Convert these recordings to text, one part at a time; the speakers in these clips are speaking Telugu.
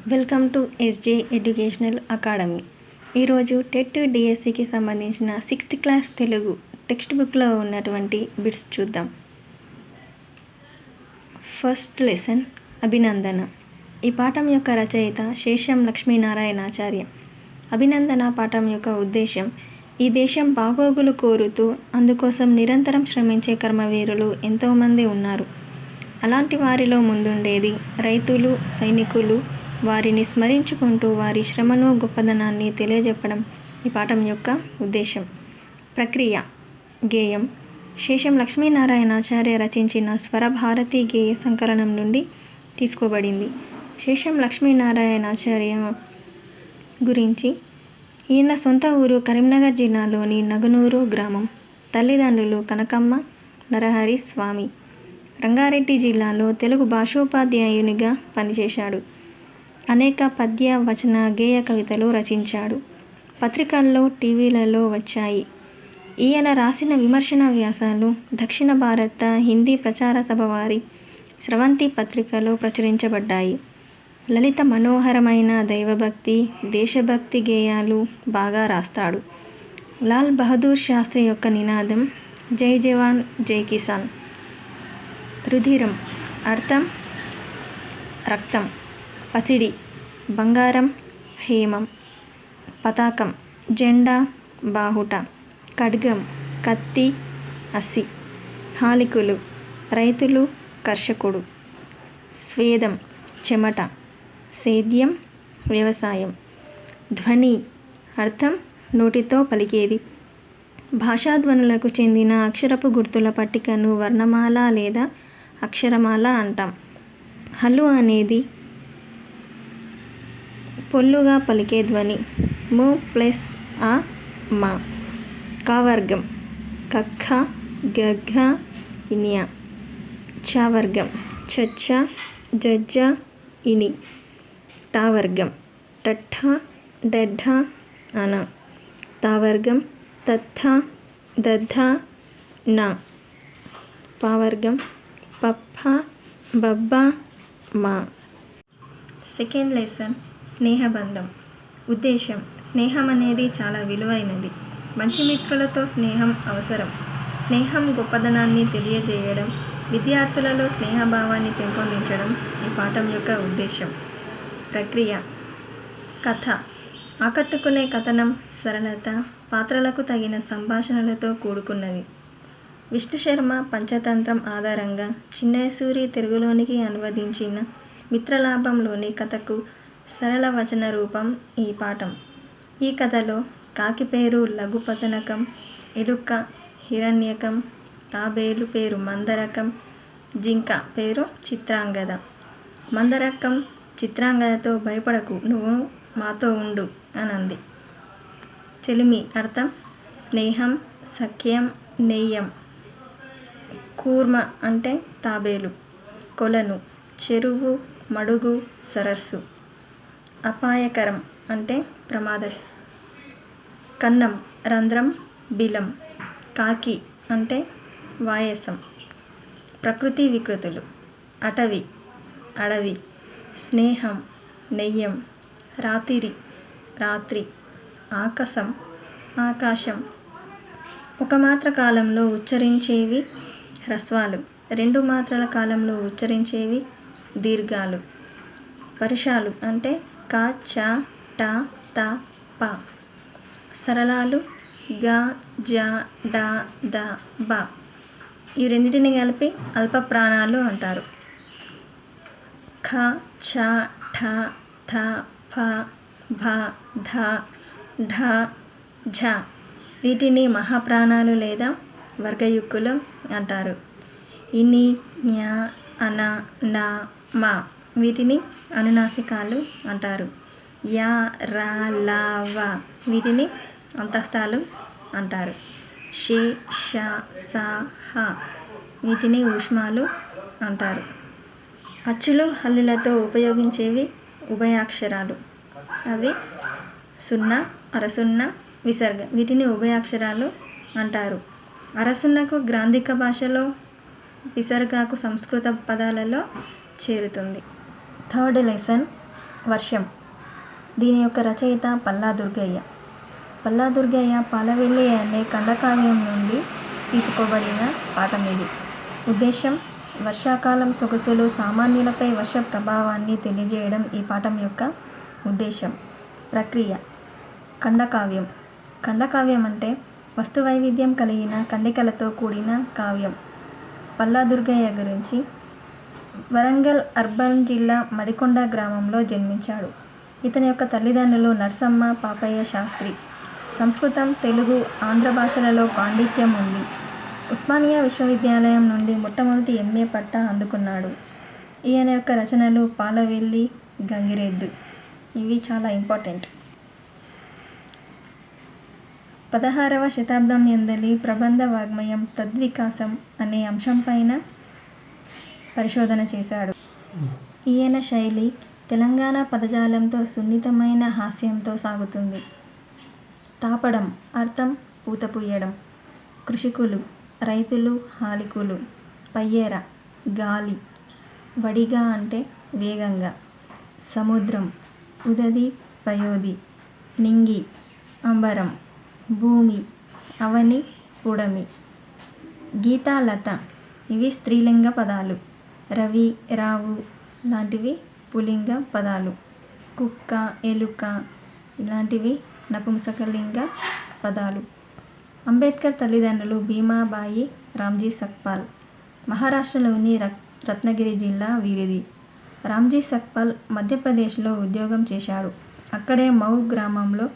Welcome to SJ educational academy. ఈరోజు టెట్ డిఎస్సికి సంబంధించిన 6th క్లాస్ తెలుగు టెక్స్ట్ బుక్లో ఉన్నటువంటి బిట్స్ చూద్దాం. ఫస్ట్ లెసన్ అభినందన. ఈ పాఠం యొక్క రచయిత శేషం లక్ష్మీనారాయణాచార్య. అభినందన పాఠం యొక్క ఉద్దేశం: ఈ దేశం బాగోగులు కోరుతూ అందుకోసం నిరంతరం శ్రమించే కర్మవీరులు ఎంతోమంది ఉన్నారు. అలాంటి వారిలో ముందుండేది రైతులు, సైనికులు. వారిని స్మరించుకుంటూ వారి శ్రమను, గొప్పదనాన్ని తెలియజెప్పడం ఈ పాఠం యొక్క ఉద్దేశం. ప్రక్రియ: గేయం శేషం లక్ష్మీనారాయణాచార్య రచించిన స్వరభారతి గేయ సంకలనం నుండి తీసుకోబడింది. శేషం లక్ష్మీనారాయణాచార్య గురించి: ఈయన సొంత ఊరు కరీంనగర్ జిల్లాలోని నగనూరు గ్రామం. తల్లిదండ్రులు కనకమ్మ, నరహరి స్వామి. రంగారెడ్డి జిల్లాలో తెలుగు భాషోపాధ్యాయునిగా పనిచేశాడు. అనేక పద్య, వచన, గేయ కవితలు రచించాడు. పత్రికల్లో, టీవీలలో వచ్చాయి. ఈయన రాసిన విమర్శన వ్యాసాలు దక్షిణ భారత హిందీ ప్రచార సభ వారి స్రవంతి పత్రికలో ప్రచురించబడ్డాయి. లలిత మనోహరమైన దైవభక్తి, దేశభక్తి గేయాలు బాగా రాస్తాడు. లాల్ బహదూర్ శాస్త్రి యొక్క నినాదం జై జవాన్ జై కిసాన్. రుధిరం అర్థం రక్తం. పసిడి బంగారం, హేమం. పతాకం జెండా, బాహుట. ఖడ్గం కత్తి, అసి. హాలికులు రైతులు, కర్షకుడు. స్వేదం చెమట. సేద్యం వ్యవసాయం. ధ్వని అర్థం నోటితో పలికేది. భాషాధ్వనులకు చెందిన అక్షరపు గుర్తుల పట్టికను వర్ణమాల లేదా అక్షరమాల అంటాం. హల్లు అనేది పొల్లుగా పలికే ధ్వని. ము ప్లస్ ఆ మా. కావర్గం కఖ, గఘ, ఇనియ. చావర్గం చచ్చ, జజ్జ, ఇని. టావర్గం టఠ, డఢ, అన. తావర్గం తత్థ, దద్ధ, న. పావర్గం పప్ప, బబ్బ, మా. సెకండ్ లెసన్ స్నేహబంధం. ఉద్దేశం: స్నేహం అనేది చాలా విలువైనది. మంచి మిత్రులతో స్నేహం అవసరం. స్నేహం గొప్పదనాన్ని తెలియజేయడం, విద్యార్థులలో స్నేహభావాన్ని పెంపొందించడం ఈ పాఠం యొక్క ఉద్దేశం. ప్రక్రియ: కథ ఆకట్టుకునే కథనం, సరళత, పాత్రలకు తగిన సంభాషణలతో కూడుకున్నది. విష్ణుశర్మ పంచతంత్రం ఆధారంగా చిన్నయసూరి తెలుగులోనికి అనువదించిన మిత్రలాభంలోని కథకు సరళ వచన రూపం ఈ పాఠం. ఈ కథలో కాకి పేరు లఘుపతనకం, ఎలుక హిరణ్యకం, తాబేలు పేరు మందరకం, జింక పేరు చిత్రాంగద. మందరకం చిత్రాంగదతో భయపడకు, నువ్వు మాతో ఉండు అనంది. చెలిమి అర్థం స్నేహం, సఖ్యం, నెయ్యం. కూర్మ అంటే తాబేలు. కొలను చెరువు, మడుగు, సరస్సు. అపాయకరం అంటే ప్రమాదం. కన్నం రంధ్రం, బిలం. కాకి అంటే వాయసం. ప్రకృతి వికృతులు: అటవి అడవి. స్నేహం నెయ్యం. రాతిరి రాత్రి. ఆకాశం ఆకాశం. ఒక మాత్ర కాలంలో ఉచ్చరించేవి హ్రస్వాలు, 2 మాత్రల కాలంలో ఉచ్చరించేవి దీర్ఘాలు. పరుషాలు అంటే క, చ, ట, త, ప. సరళాలు గ, జ, డ, ద, బ. ఈ రెండింటిని కలిపి అల్ప ప్రాణాలు అంటారు. ఖ, ఛ, ఠ, థ, ఫ, భ, ధ, ఢ, ఝ. వీటిని మహాప్రాణాలు లేదా వర్గయుక్కులు అంటారు. ఇని, జ్ఞ, అన, న, మ. వీటిని అనునాసికాలు అంటారు. య, ర, ల, వ. వీటిని అంతస్తాలు అంటారు. షే, ష, స, హ. వీటిని ఊష్మాలు అంటారు. అచ్చులు, హల్లులతో ఉపయోగించేవి ఉభయాక్షరాలు. అవి సున్న, అరసున్న, విసర్గ. వీటిని ఉభయాక్షరాలు అంటారు. అరసున్నకు గ్రాంధిక భాషలో, విసర్గకు సంస్కృత పదాలలో చేరుతుంది. థర్డ్ లెసన్ వర్షం. దీని యొక్క రచయిత పల్లా దుర్గయ్య. పల్లా దుర్గయ్య పాలవెల్లి అనే ఖండకావ్యం నుండి తీసుకోబడిన పాఠం ఇది. ఉద్దేశం: వర్షాకాలం సొగసులు, సామాన్యులపై వర్ష ప్రభావాన్ని తెలియజేయడం ఈ పాఠం యొక్క ఉద్దేశం. ప్రక్రియ: ఖండకావ్యం. ఖండకావ్యం అంటే వస్తు వైవిధ్యం కలిగిన ఖండికలతో కూడిన కావ్యం. పల్లా దుర్గయ్య గురించి. వరంగల్ అర్బన్ జిల్లా మడికొండ గ్రామంలో జన్మించాడు. ఇతని యొక్క తల్లిదండ్రులు నర్సమ్మ, పాపయ్య శాస్త్రి. సంస్కృతం, తెలుగు, ఆంధ్ర భాషలలో పాండిత్యం ఉంది. ఉస్మానియా విశ్వవిద్యాలయం నుండి మొట్టమొదటి ఎంఏ పట్టా అందుకున్నాడు. ఈయన యొక్క రచనలు పాలవెల్లి, గంగిరెద్దు. ఇవి చాలా ఇంపార్టెంట్. 16వ శతాబ్దం యందలి ప్రబంధ వాగ్మయం తద్వికాసం అనే అంశంపైన పరిశోధన చేశాడు. ఈయన శైలి తెలంగాణ పదజాలంతో సున్నితమైన హాస్యంతో సాగుతుంది. తాపడం అర్థం పూత పూయడం. కృషికులు రైతులు, హాలికులు. పయ్యెర గాలి. వడిగా అంటే వేగంగా. సముద్రం ఉదది, పయోది. నింగి అంబరం. భూమి అవని, పుడమి. గీతాలత ఇవి స్త్రీలింగ పదాలు. రవి, రావు లాంటివి పుల్లింగ పదాలు. కుక్క, ఎలుక ఇలాంటివి నపుంసకలింగ పదాలు. అంబేద్కర్ తల్లిదండ్రులు భీమాబాయి, రామ్జీ సక్పాల్. మహారాష్ట్రలోని రత్నగిరి జిల్లా వీరిది. రామ్జీ సక్పాల్ మధ్యప్రదేశ్లో ఉద్యోగం చేశాడు. అక్కడే మౌ గ్రామంలో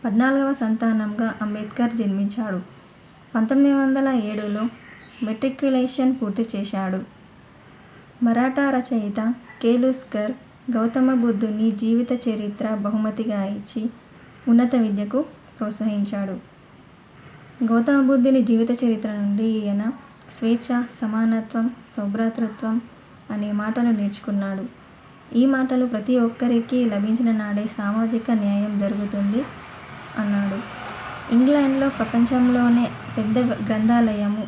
14వ సంతానంగా అంబేద్కర్ జన్మించాడు. 1907లో మెట్రిక్యులేషన్ పూర్తి చేశాడు. మరాఠా రచయిత కేలుస్కర్ గౌతమ బుద్ధుని జీవిత చరిత్ర బహుమతిగా ఇచ్చి ఉన్నత విద్యకు ప్రోత్సహించాడు. గౌతమ బుద్ధుని జీవిత చరిత్ర నుండి ఈయన స్వేచ్ఛ, సమానత్వం, సౌభ్రాతృత్వం అనే మాటలు నేర్చుకున్నాడు. ఈ మాటలు ప్రతి ఒక్కరికి లభించిన నాడే సామాజిక న్యాయం జరుగుతుంది అన్నాడు. ఇంగ్లాండ్లో ప్రపంచంలోనే పెద్ద గ్రంథాలయము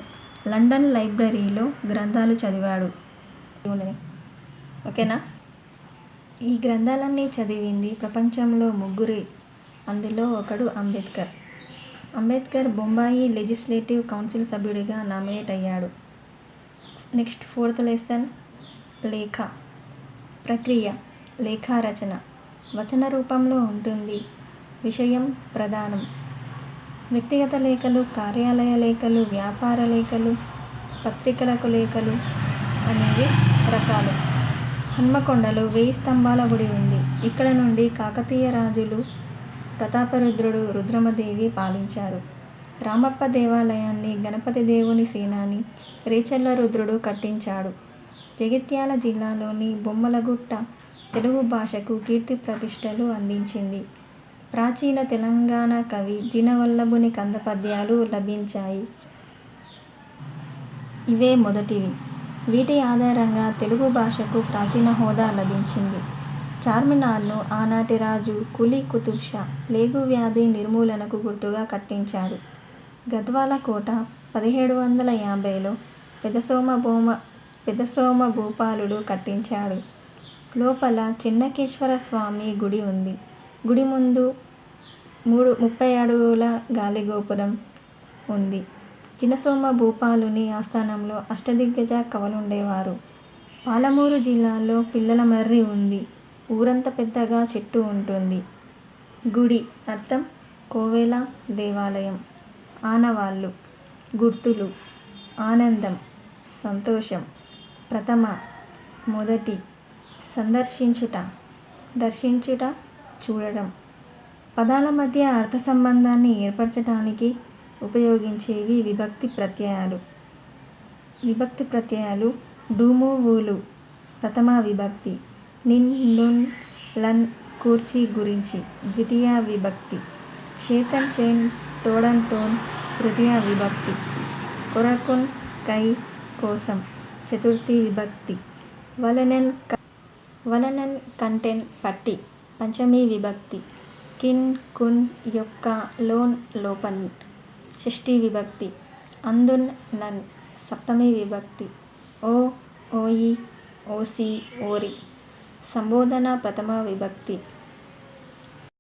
లండన్ లైబ్రరీలో గ్రంథాలు చదివాడు. ఓకేనా? ఈ గ్రంథాలన్నీ చదివింది ప్రపంచంలో ముగ్గురే. అందులో ఒకడు అంబేద్కర్. అంబేద్కర్ బొంబాయి లెజిస్లేటివ్ కౌన్సిల్ సభ్యుడిగా నామినేట్ అయ్యాడు. నెక్స్ట్ 4th లెసన్ లేఖ. ప్రక్రియ: లేఖారచన. వచన రూపంలో ఉంటుంది. విషయం ప్రధానం. వ్యక్తిగత లేఖలు, కార్యాలయ లేఖలు, వ్యాపార లేఖలు, పత్రికలకు లేఖలు అనేవి రకాలు. హన్మకొండలో 1000 స్తంభాల గుడి ఉంది. ఇక్కడ నుండి కాకతీయ రాజులు ప్రతాపరుద్రుడు, రుద్రమదేవి పాలించారు. రామప్ప దేవాలయాన్ని గణపతి దేవుని సేనాని రేచర్ల రుద్రుడు కట్టించాడు. జగిత్యాల జిల్లాలోని బొమ్మలగుట్ట తెలుగు భాషకు కీర్తి ప్రతిష్టలు అందించింది. ప్రాచీన తెలంగాణ కవి జినవల్లభుని కందపద్యాలు లభించాయి. ఇవే మొదటివి. వీటి ఆధారంగా తెలుగు భాషకు ప్రాచీన హోదా లభించింది. చార్మినార్ను ఆనాటి రాజు కులీ కుతుబ్ షా ప్లేగు వ్యాధి నిర్మూలనకు గుర్తుగా కట్టించాడు. గద్వాల కోట 1750లో పెదసోమ భూపాలుడు కట్టించాడు. లోపల చెన్నకేశ్వర స్వామి గుడి ఉంది. గుడి ముందు 30 అడుగుల గాలిగోపురం ఉంది. చిన్నసోమ భూపాలుని ఆస్థానంలో అష్టదిగ్గజ కవులుండేవారు. పాలమూరు జిల్లాలో పిల్లల మర్రి ఉంది. ఊరంతా పెద్దగా చెట్టు ఉంటుంది. గుడి అర్థం కోవెల, దేవాలయం. ఆనవాళ్ళు గుర్తులు. ఆనందం సంతోషం. ప్రథమ మొదటి. సందర్శించుట దర్శించుట చూడడం. పదాల మధ్య అర్థ సంబంధాన్ని ఏర్పరచడానికి ఉపయోగించేవి విభక్తి ప్రత్యయాలు. విభక్తి ప్రత్యయాలు డూము, ఊలు ప్రథమ విభక్తి. నిన్, నున్, లన్ కూర్చి, గురించి ద్వితీయ విభక్తి. చేతన్, చేన్, తోడన్, తోన్ తృతీయ విభక్తి. కొరకున్, కై కోసం చతుర్థి విభక్తి. వలనన్ కంటెన్ పట్టి పంచమీ విభక్తి. కిన్, కున్, యొక్క, లోన్ లోపన్ షష్ఠీ విభక్తి. అందున్, నన్ సప్తమీ విభక్తి. ఓ, ఓయి, ఓసి, ఓరి సంబోధన ప్రథమ విభక్తి.